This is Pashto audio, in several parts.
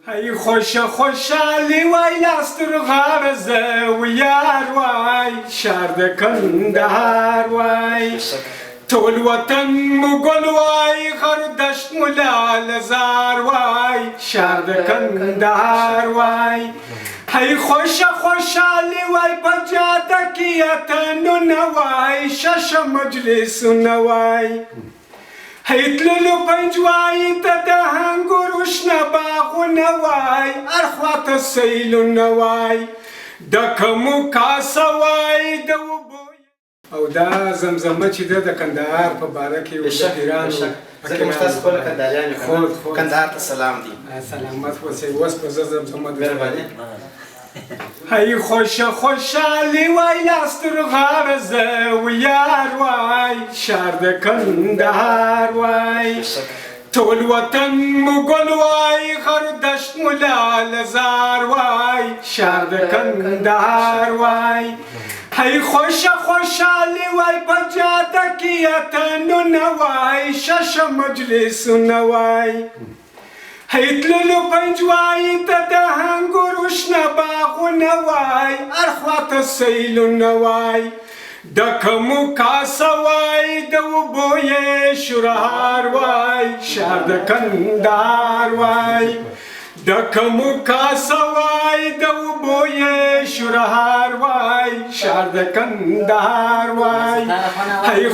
هی خوشحالی وای لاستر غارزه و یار وای شهر کندهار وای طول وطن مگل وای غر دشت ملال زار وای شهر کندهار وای هی خوشحالی وای پجاده کیتنو نوای شش مجلس نوای هی تللو پنجوایی ده هنگروش نباغو نوای ارخوات سیلو نوای دکمو کاسوای دو بوی او دا زمزمه چې ده د کندهار په باره کې و پیرانو ځکه موږ تاسو خپل کندهاریان یو کندهار ته سلام دی سلامت اوسئ اوس به زه زمزمه مهرباني هی خوشحالی وای لاستر غارزه و یار وای شهر کندهار وای طول وطن مگل وای غر دشت ملال زار وای شهر کندهار وای هی خوشحالی وای پجاده کیتنو نوای شش مجلس نوای هی تللو پنجوایی ده هنگروش نباغو نوای ارخوات سیلو نوای دکمو کاسوای دو بوی شرهار وای شهر کندهار وای دکمو کاسوای دو بوی شرهار وای شهر کندهار وای هی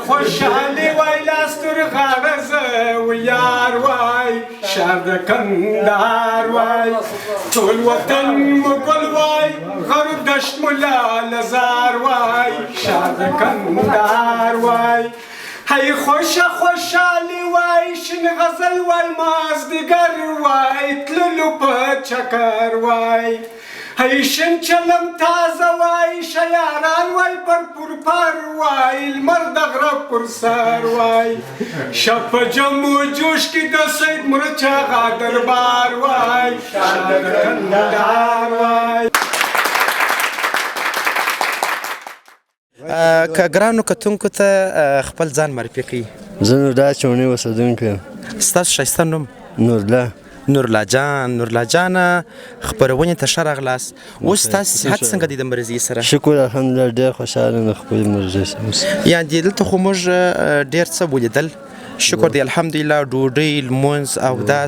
خوشحالی وای لاستر غارزه و یار وای شهر کندهار وای طول وطن مگل وای غر دشت ملال زار وای شهر کندهار وای هی خوشحالی وای شن غزل وای مازدیگر وای تللو په چکر وای هی شن چلم تازه وای شیاران وای پر وای لمر د غره پر سر وای شپ جمو جوش کی د سید مرچا دربار وای شهر کندهار وای که ګرانو کتونکو ته خپل ځان معرفي کړئ. زه نورلا چوڼې اوسېدونکی یم. ستاسو ښایسته نوم؟ نورلا جانه خپرونې ته ښه راغلاست. اوس ستاسو صحت څنګه دی د مرضي سره؟ شکر الحمدلله ډېر خوشحاله یم د خپلې مرضۍ سره. یعنې دلته خو موږ ډېر څه ولیدل، شکر دی الحمدلله، ډوډۍ لمونځ او دا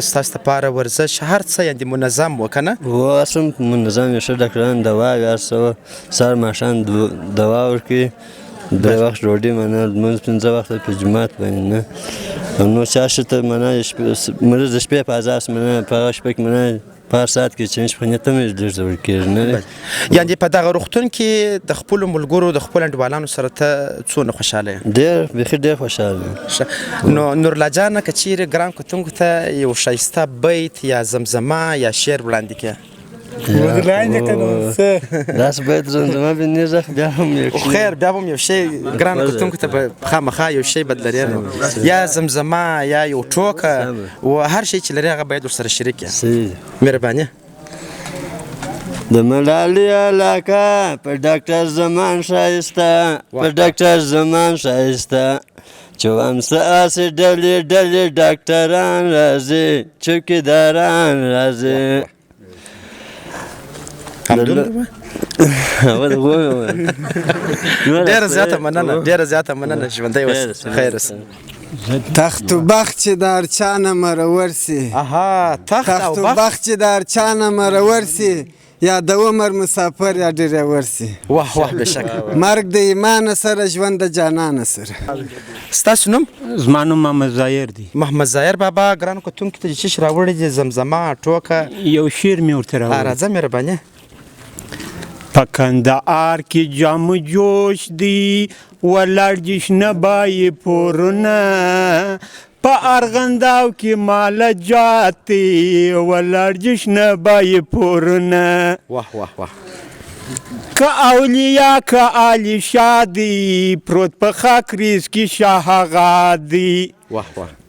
ستاسو لپاره ورزش هر څه یعنې منظم و که نه؟ اوس هم منظم یې ښه ډاکټران دوا هر څه وه، سهار ماښام دوا ورکوي، 3 وخت ډوډۍ منه، لمونځ 5 وخته په جومات باندې نه، نو چا ښه ته منه مرض د شپې په اذاس منه، په هغه شپه کې منه په هر ساعت کې چې شپنې ته مې ډېر ضرور کېږي نه. یعنې په دغه روغتون کې د خپلو ملګرو د خپلو انډیوالانو سره ته څونه خوشحاله یې؟ ډېر بیخي ډېر خوشحاله یم. نو نورلا جانه که چیرې ګران کتونکو ته یو ښایسته بیت یا زمزمه یا شعر وړاندې کړې؟ داسې باید زمزمه بندېږه بیا هم یو خو خیر بیا به هم یو شی ګرانو کتونکو ته به خامخا یو شی بد لرې نو یا زمزمه یا یو ټوکه و هر شی چې لري هغه باید ورسره شریک یې. مهرباني. د ملالۍ علاقه په ډاکټر زمان ښایسته، په ډاکټر زمان ښایسته، چوامسه هسې ډلې ډاکټران راځي، چوکیداران راځي. ډېره زیاته مننه ژوندی اوسه، خیر اوسه. تخت و بخت چې در چانه مرور سي، تخت و بخت چې در چانه مرور سي، یا د عمر مسافر یا ډریور سي. واه بېشکه. مرګ د ایمان سره، ژوند د جانان سره. ستاسو نوم؟ زما نوم محمد ظاهر دی. محمد ظاهر بابا ګرانو کتونکو ته چې څه راوړی دي زمزمه ټوکه یو شعر مې ورته راوړی. راځه مهرباني. په کندهار کې جام جوش دی ولاړ جشن بای پورونه، په ارغنداو کې مال جاتی ولاړ جشن بای پورونه. واه که اولیا که علی شادی پروت په خاک ریز کې شاه غادي.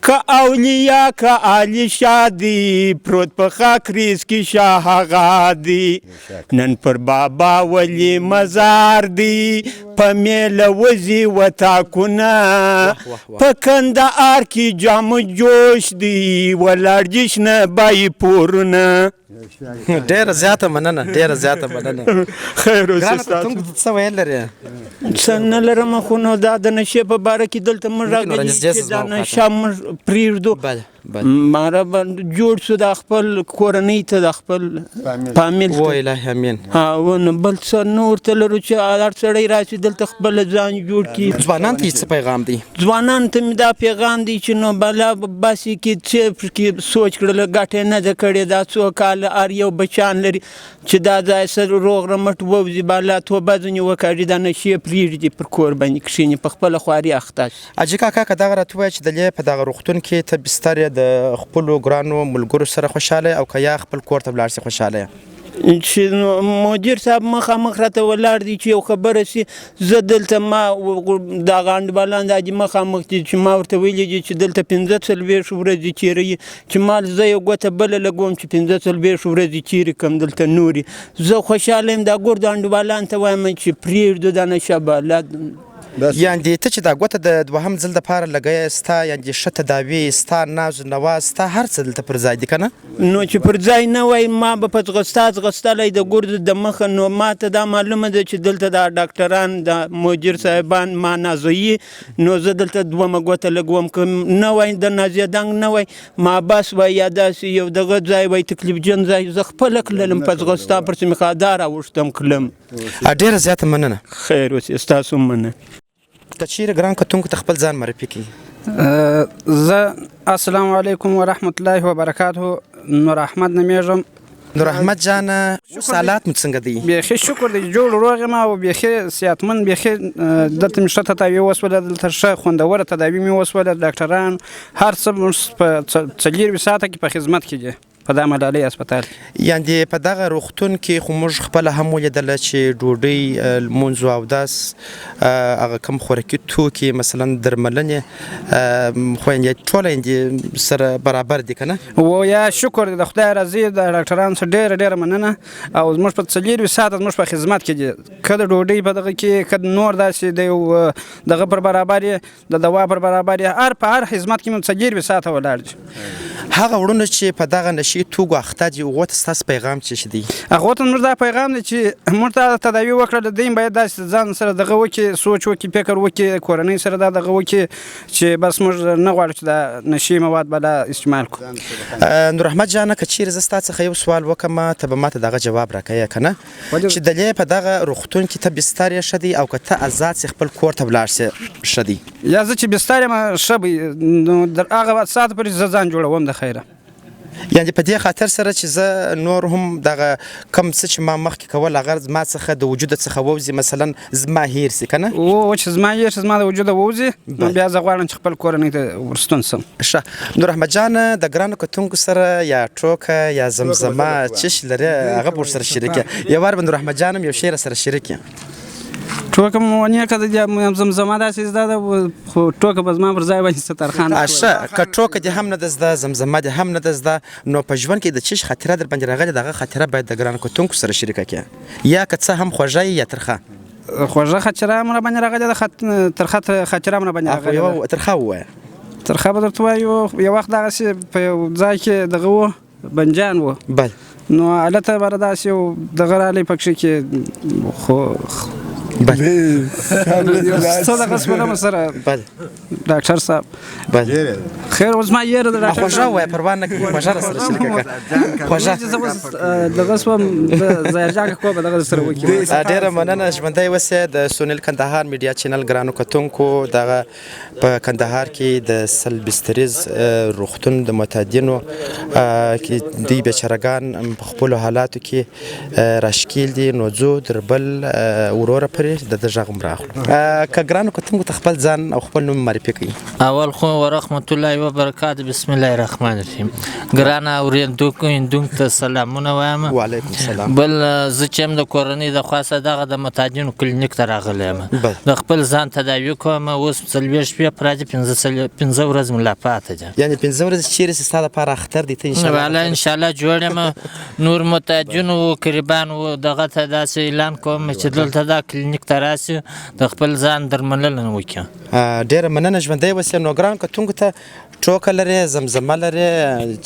که اولیا که علی شادی پروت په خاکریز کې شاه آغا دی نن پر بابا ولی مزار دی په میله وزي و تاکونه په کندهار کې جام جوش دی ولاړ جشنه بای پورونه. ډېره زیاته مننه. خیر اوسه ګرانه ستاسو. کتونکو څه ویل لرې؟ څه نه لرم خو نو دا د نشې په باره کې دلته موږ راغلي چې دا نشه موږ پرېږدو. ماره جوړ شو د خپل کورنۍ ته د خپل فامیل ته. و الهي امین. نو بل څه نه ورته لرو چې هر سړی راشي دلته خپل ځان جوړ کړي. ځوانانو ته یې څه پیغام دی؟ ځوانانو ته مې دا پیغام دی چې نو بلا باسي کې څه سوچ کړله ګټه نه ده کړې. دا څو کاله هر یو بچیان لري چې دا ځای سره روغ رمټ ووځي بالا توبه ځینې وکړي دا نشې پرېږدي پر کور باندې کښېني په خپله خواري اخته شي. اجي کاکا که دغه راته ووایه چې دلې په دغه روغتون کې ته بستر د خپلو ګرانو ملګرو سره خوشحاله او که یا خپل کور ته ولاړ سي خوشحاله چې مدیر صاحب مخامخ راته ولاړ دی چې یو خبره سي زه دلته ما دغه انډبالان دا دي مخامخ دي چې ما ورته ویلي دي چې دلته 45 ورځې چیرې چې مال زه یو ګوته بله لګوم چې 45 ورځې چیرې کم دلته نورې زه خوشحاله یم دا ګور د انډبالان ته وایم چې پرېږدو دا نشه بالا. یعنې ته چې دا ګوته د دوهم ځل دپاره لګیې ستا یعنې ښه تداوي ستا ناز و نواز ستا هر څه دلته پر ځای دي که نه؟ نو چې پر ځای نه وای ما به په ځغستلی د ګردو د مخه نو ما ته دا معلومه ده چې دلته دا ډاکټران د مدیر صاحبان ما نازوي نو زه دلته دومه ګوته لګوم که نه وای د نازیدنګ نه وای ما بس وای یا داسې یو دغه ځای وای تکلیف جن ځای زه خپله کللم په ځغستا پر چې مې خادار راوښتم کلم. ډېره زیاته مننه. خیر اوسې ستاسو مننه. که چیرې ګران کتونکو ته خپل ځان معرفي کړي. زه السلام علیکم ورحمت الله وبرکاته نور احمد نومیږم. نور احمد جانه اوس حالات مو څنګه دی؟ بیخي شکر دی جوړ روغ یم او بیخي صحتمند بیخي دلته مې ښه تداوي وسوله دلته ښه خوندوره تداوي مې وسوله ډاکټران هر څه موږ په 24 ساعته کې په خدمت کې دي په دا ملالۍ هسپتال. یعنې په دغه روغتون کې خو موږ خپله هم ولیدله چې ډوډۍ لمونځ او اودس هغه کوم خوراکي توکي مثلا درملنې خو یعنې ټوله سره برابر دي که نه؟ یا شکر دی د خدای راضي د ډاکټرانو څخه ډېره مننه او زموږ په 24 ساعته زموږ په خدمت کې دي که د ډوډۍ په دغه کې که نور داسې د یو دغه پر برابر یې د دوا پر برابر یې په هر خدمت کې مو 24 ساعته ولاړ دي. هغه وړونه چې په دغه نشي توکو اخته دي هغو ته ستاسو پیغام څه دی؟ هغو ته زموږ دا پیغام دی چې موږ ته تداوي وکړه دوی باید داسې ځان سره دغه وکړي سوچ وکړي فکر وکړي کورنۍ سره دا دغه وکړي چې بس موږ نه غواړو چې دا نشي مواد به دا استعمال کړو. نور احمد جانه که چیرې زه ستا څخه یو سوال وکړم ته به ماته دغه جواب راکوې که نه چې دلې په دغه روغتون کې ته بستر یې ښه دی او که ته ازاد سې خپل کور ته ولاړ سې ښه دی؟ یا زه چې بستر یم ښه به نو در هغه ساعت پورې زه ځان جوړوم د خیره. یعنې په دې خاطر سره چې زه نور هم دغه کم څه چې ما مخکې کول هغه زما څخه د وجوده څخه ووځي مثلا زما هیر سي که نه؟ چې زما هیر سي زما د وجوده ووځي نو بیا زه غواړم چې خپل کورنۍ ته ورستون سم. ښه نور احمد جانه د ګرانو کتونکو سره یا ټوکه یا زمزمه څه شی لري هغه به ورسره شریک کړه. یو وار به نور احمد جان هم یو شی راسره شریک کړي. ټوکه مو ونه کړه زمزمه داسې زده ده خو ټوکه به زما پر ځای باندې سترخان. ښه که ټوکه دې هم نه ده زده زمزمه دې هم نه ده زده نو په ژوند کې د څه شي خاطره در باندې راغلې دغه خاطره باید د ګرانو کتونکو سره شریکه کړې یا که څه هم خوږه یا ترخه. خوږه خاطره مې را باندې راغلې ده ترخه خاطره مې را باندې راغلې ده. ترخه ووایه. ترخه به درته ووایو یو وخت دغسې په یو ځای کې دغه و بنجان و بل نو هلته به داسې یو دغه رالی پکښې کې خو بل څه دغه سپلم سره بل ډاکټر صاحب بل خیر اوس ما یېره د ډاکټر خوږه ووایه پروا نه کوي خوږه راسره شریکه کړه. خوږه دغه سوم د ظاهرجان کاکا به دغه سره وکړي. ډېره مننه ژوندی اوسئ د سونیل کندهار میډیا چینل ګرانو کتونکو دغه په کندهار کې د سل بستریز روغتون د معتادینو کې دوی بیچارهګان په خپلو حالاتو کې راشکیل دي نو ځو در بل وروره پرې پورې د غږ هم راخلو که ګرانو کتونکو ته خپل ځان او خپل نوم معرفي کړئ. اول خو ورحمت الله وبرکاته. بسم الله الرحمن الرحیم. ګرانه اورېدونکو ته سلامونه وایم. وعلیکم السلام. بل زه چې هم د کورنۍ د خاصه دغه د محتاجینو کلینیک ته راغلی یم د خپل ځان تداوي کوم. اوس 40 شپې پرې دي 15 ورځې مې لا پاته دي. یعنې 15 ورځې چیرې چې ستا دپاره اختر دی ته ان شاء الله جوړ یم. نور محتاجینو قریبانو دغه ته داسې اعلان کوم چې دلته دا کلینیک ته راسي د خپل ځان درملنه وکړي. ډېره مننه ژوندی اوسې. نو ګرانو کتونکو ته ټوکه لرې زمزمه لرې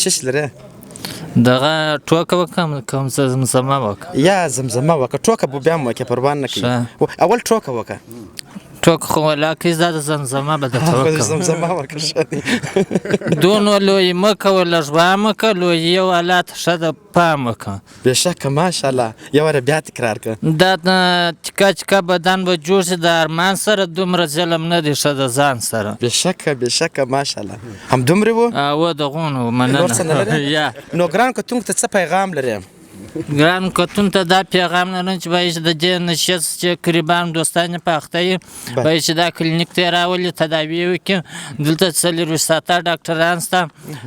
چش لرې؟ دغه ټوکه وکړم کوم زمزمه وکړه یا زمزمه وکړه. ټوکه به بیا هم وکړې پروا نه کوي. اول ټوکه وکړه. ټوکه خو ولاکې دا د زمزمه به درته وکړم. زمزمه وکړه ښه دی. دونه لوی مه کوه لږ به کړه لوی یو حالات ښه ده پام وکړه. بېشکه ماشاءالله. یو واره بیا تکرار کړه. دا چکه چکه بدن به جوړ شي د ارمان سره دومره ظلم نه دی ښه د ځان سره. بېشکه ماشاءالله. همدومرې وو؟ اوه دغونه مننه. نو ګران کتونکو ته څه پیغام لرې؟ ګران کتون ته دا پیغام لرم چې باید د دې نشست چې قریبان دوستان په اخته یې باید چې دا کلینیک ته راولي تداوي وکړي. دلته 40 ساعته ډاکټران شته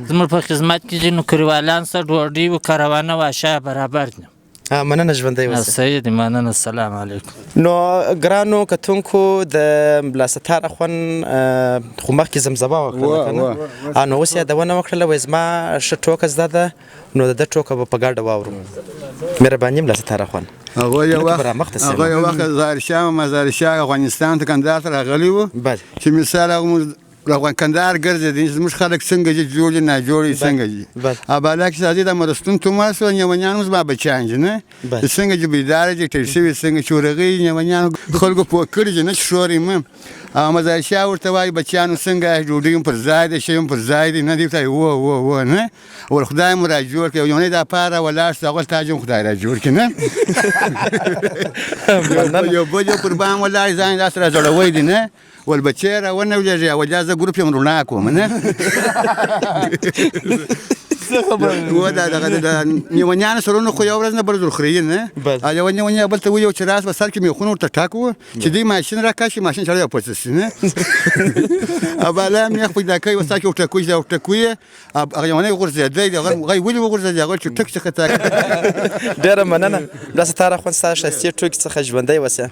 زموږ په خدمت کې دي. نوکریوالان شته ډوډۍ و کاروانه و اشیا برابر دي. مننه ژوندی اوسې. صحیح دی مننه. السلام علیکم. نو ګرانو کتونکو د ملا ستار اخوند خو مخکې زمزمه وکړله نو اوس یادونه وکړله وایي زما ښه ټوکه زده ده نو د ده ټوکه به په ګډه واورو. مهرباني ملا ستار اخوند. هغه یو وخت ظاهرشاه مزارشاه افغانستان ته کندهار ته راغلی و چې مثال هغه کندهار ګرځېدي زموږ خلک څنګه دي جوړ دي ناجوړ دي څنګه دي. بالا کې سادي د مرستون توماس و نیونیان اوس ما بچیان دي نه څنګه چې بیداره دي تیر شوي څنګه چې ورغوي نیونیانو خلکو پوه کړي دي نه چې شور یې مه مزارشاه ورته وایي بچیانو څنګه ډوډۍ هم پر ځای دی شی هم پر ځای دی نه دی ورته و نه ول خدای مو را جوړ کړي یو دا پاره ولاړ شو هغه تاج هم خدای را جوړ کړي نه یو بل یو پر بام ولاړ ځان داسې را ځړوی دی نه ول بچی را ونه ولېږي او دا زه ګروپ یم روڼا کوم نه و دا دغه نیونیانو سرونه خو یو ورځ نه بل ځل خوري نه یو نیونیا بل ته ویل چې راس به سر کې میخونه ورته ټاک و چې دې ماشین راکاشي ماشین چړې پورته شي نه بالا میخ پیدا کوي وسا کې ورته کوي ورته کوي هغه یو نه غورځي دی هغه ولې وغورځي هغه چې ټک څخه تاک. ډېره مننه. دا ستاره خو ستا شخصي ټوکې څخه ژوندی اوسې.